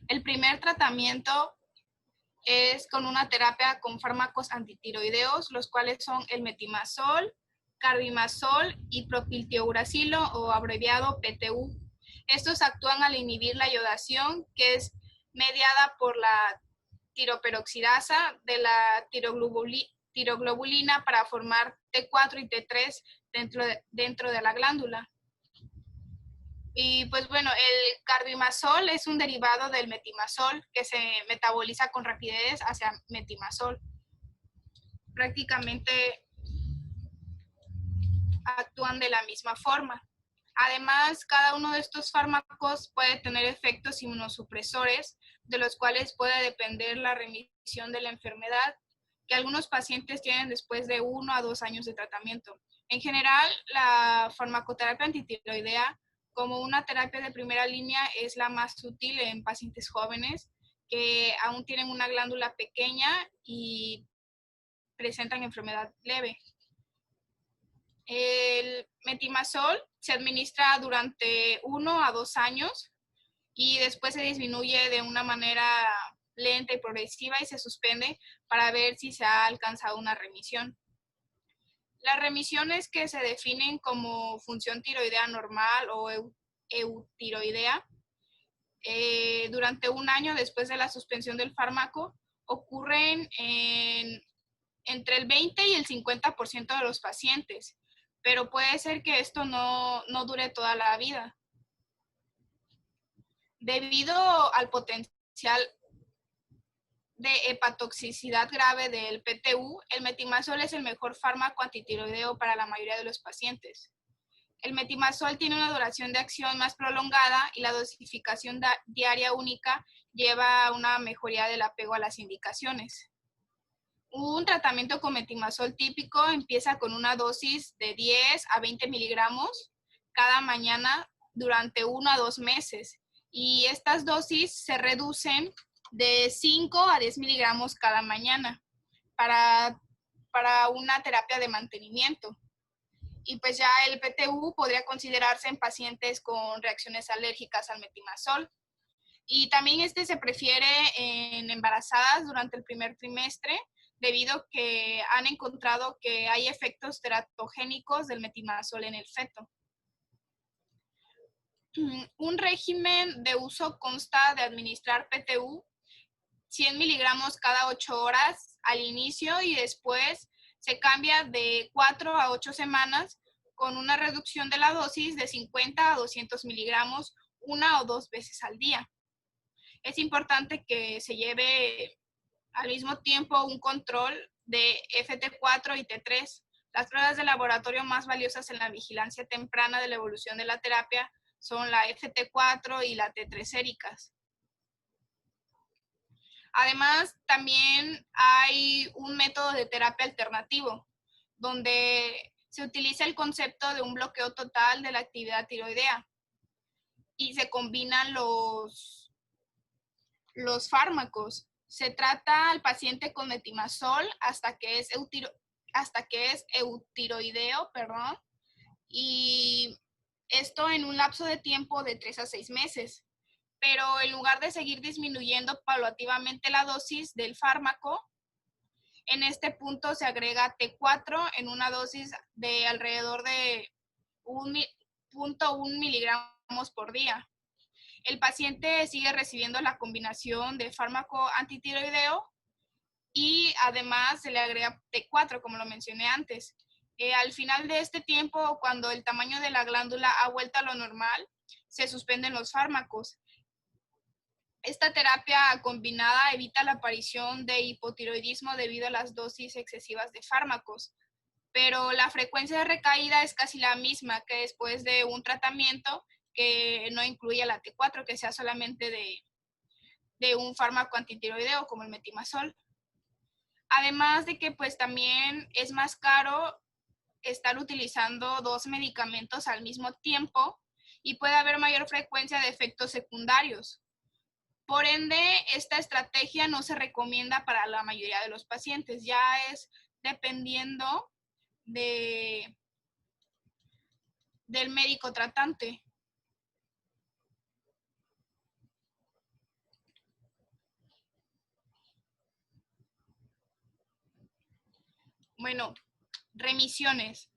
El primer tratamiento es con una terapia con fármacos antitiroideos, los cuales son el metimazol, carbimazol y propiltiouracilo o abreviado PTU. Estos actúan al inhibir la iodación, que es mediada por la tiroperoxidasa de la tiroglobulina para formar T4 y T3 dentro de la glándula. Y pues bueno, el carbimazol es un derivado del metimazol que se metaboliza con rapidez hacia metimazol. Prácticamente actúan de la misma forma. Además, cada uno de estos fármacos puede tener efectos inmunosupresores, de los cuales puede depender la remisión de la enfermedad, que algunos pacientes tienen después de 1 a 2 años de tratamiento. En general, la farmacoterapia antitiroidea, como una terapia de primera línea, es la más útil en pacientes jóvenes que aún tienen una glándula pequeña y presentan enfermedad leve. El metimazol se administra durante 1 a 2 años y después se disminuye de una manera lenta y progresiva y se suspende para ver si se ha alcanzado una remisión. Las remisiones que se definen como función tiroidea normal o eutiroidea durante 1 año después de la suspensión del fármaco ocurren entre el 20 y el 50% de los pacientes, pero puede ser que esto no dure toda la vida. Debido al potencial de hepatotoxicidad grave del PTU, el metimazol es el mejor fármaco antitiroideo para la mayoría de los pacientes. El metimazol tiene una duración de acción más prolongada y la dosificación diaria única lleva a una mejoría del apego a las indicaciones. Un tratamiento con metimazol típico empieza con una dosis de 10 a 20 miligramos cada mañana durante 1 a 2 meses y estas dosis se reducen de 5 a 10 miligramos cada mañana para una terapia de mantenimiento. Y pues ya el PTU podría considerarse en pacientes con reacciones alérgicas al metimazol. Y también este se prefiere en embarazadas durante el primer trimestre, debido a que han encontrado que hay efectos teratogénicos del metimazol en el feto. Un régimen de uso consta de administrar PTU 100 miligramos cada 8 horas al inicio y después se cambia de 4 a 8 semanas con una reducción de la dosis de 50 a 200 miligramos 1 o 2 veces al día. Es importante que se lleve al mismo tiempo un control de FT4 y T3. Las pruebas de laboratorio más valiosas en la vigilancia temprana de la evolución de la terapia son la FT4 y la T3 séricas. Además, también hay un método de terapia alternativo, donde se utiliza el concepto de un bloqueo total de la actividad tiroidea y se combinan los fármacos. Se trata al paciente con metimazol hasta que es eutiroideo, y esto en un lapso de tiempo de 3 a 6 meses. Pero en lugar de seguir disminuyendo paulativamente la dosis del fármaco, en este punto se agrega T4 en una dosis de alrededor de 0.1 miligramos por día. El paciente sigue recibiendo la combinación de fármaco antitiroideo y además se le agrega T4, como lo mencioné antes. Al final de este tiempo, cuando el tamaño de la glándula ha vuelto a lo normal, se suspenden los fármacos. Esta terapia combinada evita la aparición de hipotiroidismo debido a las dosis excesivas de fármacos, pero la frecuencia de recaída es casi la misma que después de un tratamiento que no incluye la T4, que sea solamente de un fármaco antitiroideo como el metimazol. Además de que pues también es más caro estar utilizando 2 medicamentos al mismo tiempo y puede haber mayor frecuencia de efectos secundarios. Por ende, esta estrategia no se recomienda para la mayoría de los pacientes, ya es dependiendo del médico tratante. Bueno, remisiones.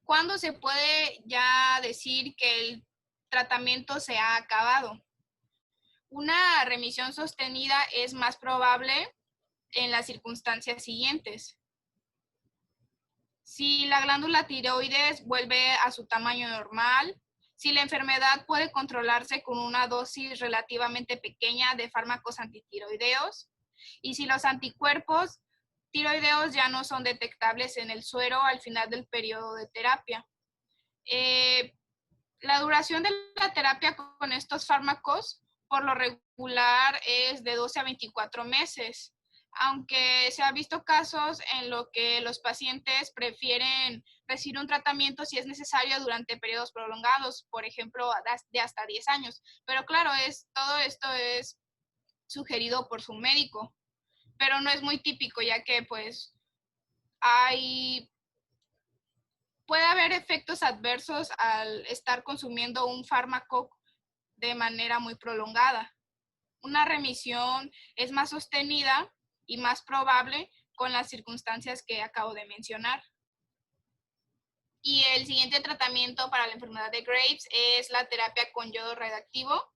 ¿Cuándo se puede ya decir que el tratamiento se ha acabado? Una remisión sostenida es más probable en las circunstancias siguientes. Si la glándula tiroides vuelve a su tamaño normal, si la enfermedad puede controlarse con una dosis relativamente pequeña de fármacos antitiroideos, y si los anticuerpos tiroideos ya no son detectables en el suero al final del periodo de terapia. La duración de la terapia con estos fármacos por lo regular es de 12 a 24 meses, aunque se han visto casos en los que los pacientes prefieren recibir un tratamiento si es necesario durante periodos prolongados, por ejemplo, de hasta 10 años. Pero claro, todo esto es sugerido por su médico, pero no es muy típico, ya que pues puede haber efectos adversos al estar consumiendo un fármaco de manera muy prolongada. Una remisión es más sostenida y más probable con las circunstancias que acabo de mencionar. Y el siguiente tratamiento para la enfermedad de Graves es la terapia con yodo radioactivo.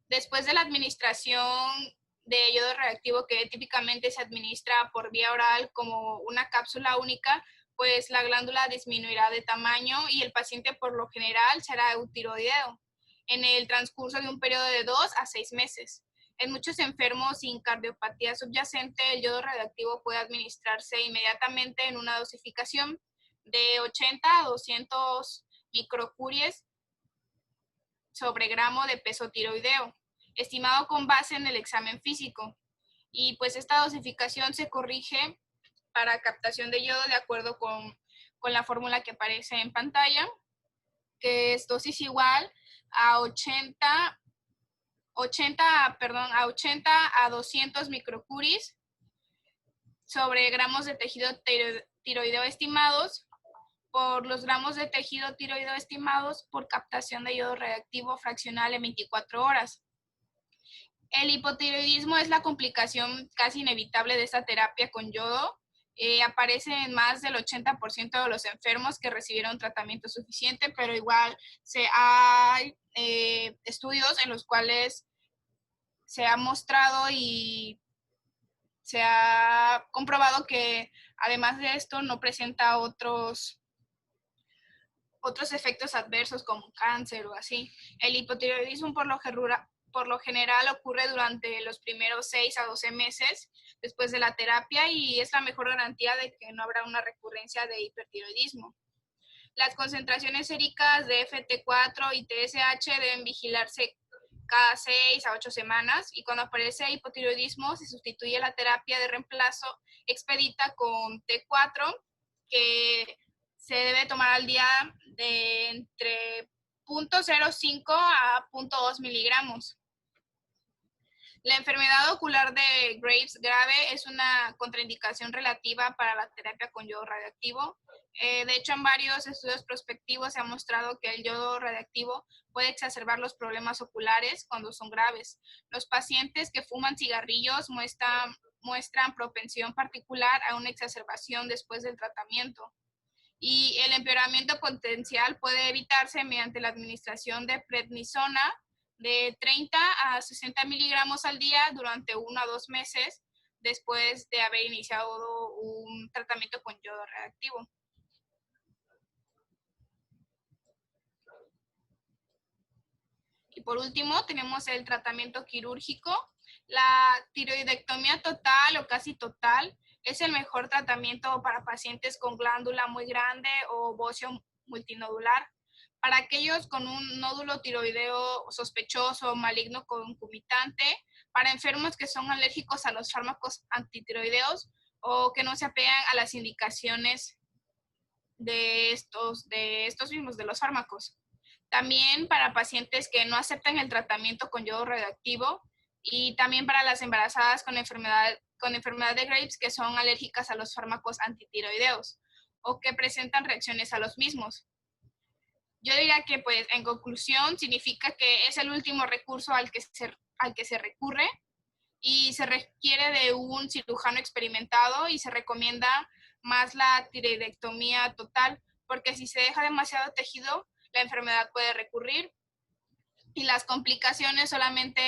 Después de la administración de yodo radioactivo, que típicamente se administra por vía oral como una cápsula única, pues la glándula disminuirá de tamaño y el paciente por lo general será eutiroideo en el transcurso de un periodo de 2 a 6 meses. En muchos enfermos sin cardiopatía subyacente, el yodo radioactivo puede administrarse inmediatamente en una dosificación de 80 a 200 microcuries sobre gramo de peso tiroideo, estimado con base en el examen físico. Y pues esta dosificación se corrige para captación de yodo de acuerdo con la fórmula que aparece en pantalla, que es dosis igual a 80 a 200 microcuries sobre gramos de tejido tiroideo estimados por los gramos de tejido tiroideo estimados por captación de yodo radioactivo fraccional en 24 horas. El hipotiroidismo es la complicación casi inevitable de esta terapia con yodo. Aparece en más del 80% de los enfermos que recibieron tratamiento suficiente, pero igual hay estudios en los cuales se ha mostrado y se ha comprobado que además de esto no presenta otros efectos adversos como cáncer o así. El hipotiroidismo por lo general ocurre durante los primeros 6 a 12 meses después de la terapia y es la mejor garantía de que no habrá una recurrencia de hipertiroidismo. Las concentraciones séricas de FT4 y TSH deben vigilarse cada 6 a 8 semanas y cuando aparece hipotiroidismo se sustituye la terapia de reemplazo expedita con T4 que se debe tomar al día de entre 0.05 a 0.2 miligramos. La enfermedad ocular de Graves grave es una contraindicación relativa para la terapia con yodo radioactivo. De hecho, en varios estudios prospectivos se ha mostrado que el yodo radioactivo puede exacerbar los problemas oculares cuando son graves. Los pacientes que fuman cigarrillos muestran propensión particular a una exacerbación después del tratamiento. Y el empeoramiento potencial puede evitarse mediante la administración de prednisona de 30 a 60 miligramos al día durante 1 a 2 meses después de haber iniciado un tratamiento con yodo radioactivo. Y por último, tenemos el tratamiento quirúrgico. La tiroidectomía total o casi total es el mejor tratamiento para pacientes con glándula muy grande o bocio multinodular. Para aquellos con un nódulo tiroideo sospechoso o maligno concomitante, para enfermos que son alérgicos a los fármacos antitiroideos o que no se apegan a las indicaciones de estos mismos, de los fármacos. También para pacientes que no aceptan el tratamiento con yodo radioactivo y también para las embarazadas con enfermedad de Graves que son alérgicas a los fármacos antitiroideos o que presentan reacciones a los mismos. Yo diría que, pues, en conclusión, significa que es el último recurso al que se recurre y se requiere de un cirujano experimentado y se recomienda más la tiroidectomía total, porque si se deja demasiado tejido, la enfermedad puede recurrir y las complicaciones solamente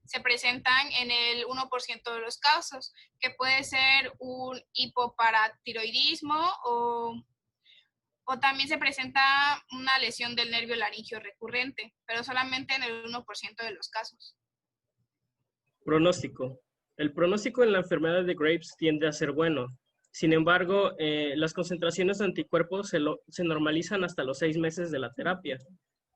se presentan en el 1% de los casos, que puede ser un hipoparatiroidismo o también se presenta una lesión del nervio laringio recurrente, pero solamente en el 1% de los casos. Pronóstico. El pronóstico en la enfermedad de Graves tiende a ser bueno. Sin embargo, las concentraciones de anticuerpos se normalizan hasta los 6 meses de la terapia.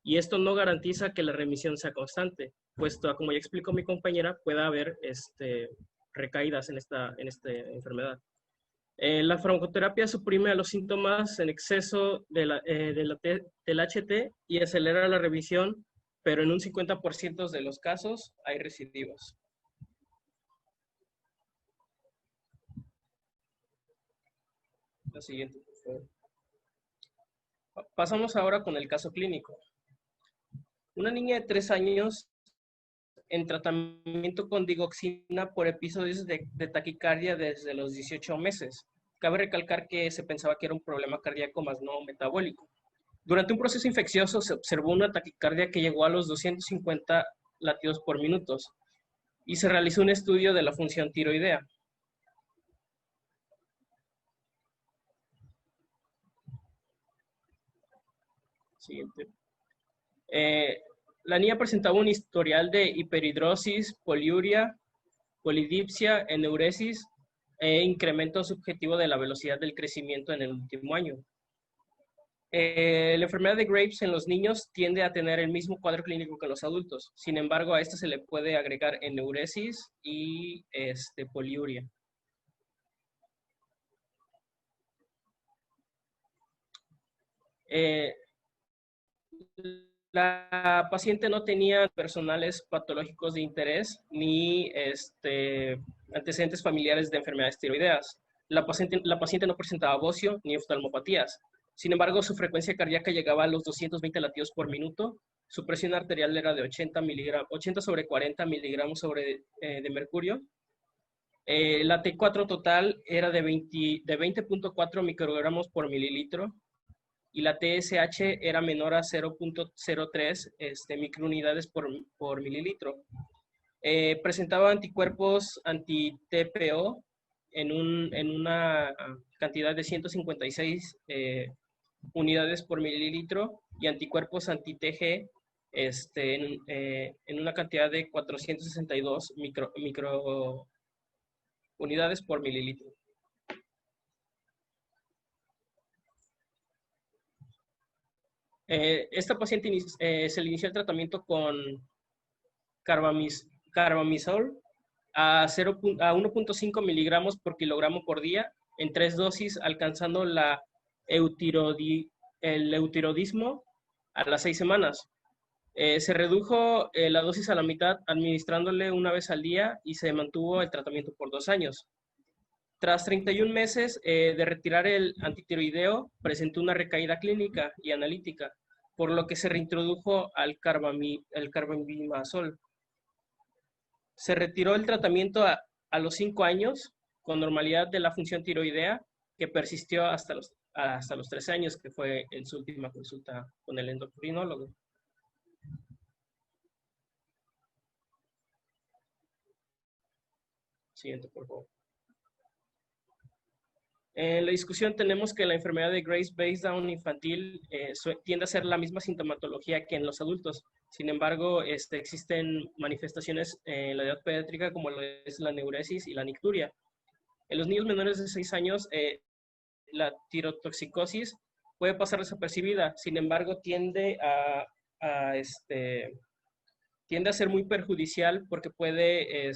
Y esto no garantiza que la remisión sea constante, puesto, como ya explicó mi compañera, puede haber recaídas en esta enfermedad. La farmacoterapia suprime a los síntomas en exceso del HT y acelera la revisión, pero en un 50% de los casos hay recidivas. La siguiente, por favor. Pasamos ahora con el caso clínico. Una niña de 3 años en tratamiento con digoxina por episodios de taquicardia desde los 18 meses. Cabe recalcar que se pensaba que era un problema cardíaco más no metabólico. Durante un proceso infeccioso se observó una taquicardia que llegó a los 250 latidos por minuto y se realizó un estudio de la función tiroidea. Siguiente. La niña presentaba un historial de hiperhidrosis, poliuria, polidipsia, enuresis e incremento subjetivo de la velocidad del crecimiento en el último año. La enfermedad de Graves en los niños tiende a tener el mismo cuadro clínico que en los adultos. Sin embargo, a esta se le puede agregar enuresis y poliuria. La paciente no tenía personales patológicos de interés ni antecedentes familiares de enfermedades tiroideas. La paciente no presentaba bocio ni oftalmopatías. Sin embargo, su frecuencia cardíaca llegaba a los 220 latidos por minuto. Su presión arterial era de 80 sobre 40 miligramos de mercurio. La T4 total era de 20.4 microgramos por mililitro y la TSH era menor a 0.03 microunidades por mililitro. Presentaba anticuerpos anti-TPO en una cantidad de 156 unidades por mililitro y anticuerpos anti-TG en una cantidad de 462 microunidades por mililitro. Esta paciente se le inició el tratamiento con carbamazol a 1.5 miligramos por kilogramo por día en 3 dosis, alcanzando el eutiroidismo a las 6 semanas. Se redujo la dosis a la mitad administrándole una vez al día y se mantuvo el tratamiento por 2 años. Tras 31 meses de retirar el antitiroideo, presentó una recaída clínica y analítica, por lo que se reintrodujo el carbamazol. Se retiró el tratamiento a los 5 años con normalidad de la función tiroidea, que persistió hasta los 13 años, que fue en su última consulta con el endocrinólogo. Siguiente, por favor. En la discusión tenemos que la enfermedad de Graves-Basedow infantil tiende a ser la misma sintomatología que en los adultos. Sin embargo, existen manifestaciones en la edad pediátrica como lo es la neuresis y la nicturia. En los niños menores de 6 años, la tirotoxicosis puede pasar desapercibida. Sin embargo, tiende a ser muy perjudicial porque puede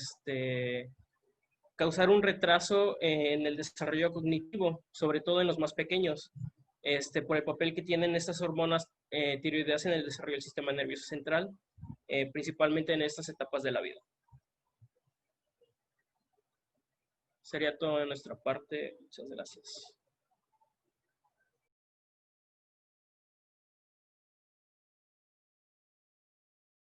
causar un retraso en el desarrollo cognitivo, sobre todo en los más pequeños, por el papel que tienen estas hormonas tiroideas en el desarrollo del sistema nervioso central, principalmente en estas etapas de la vida. Sería todo de nuestra parte. Muchas gracias.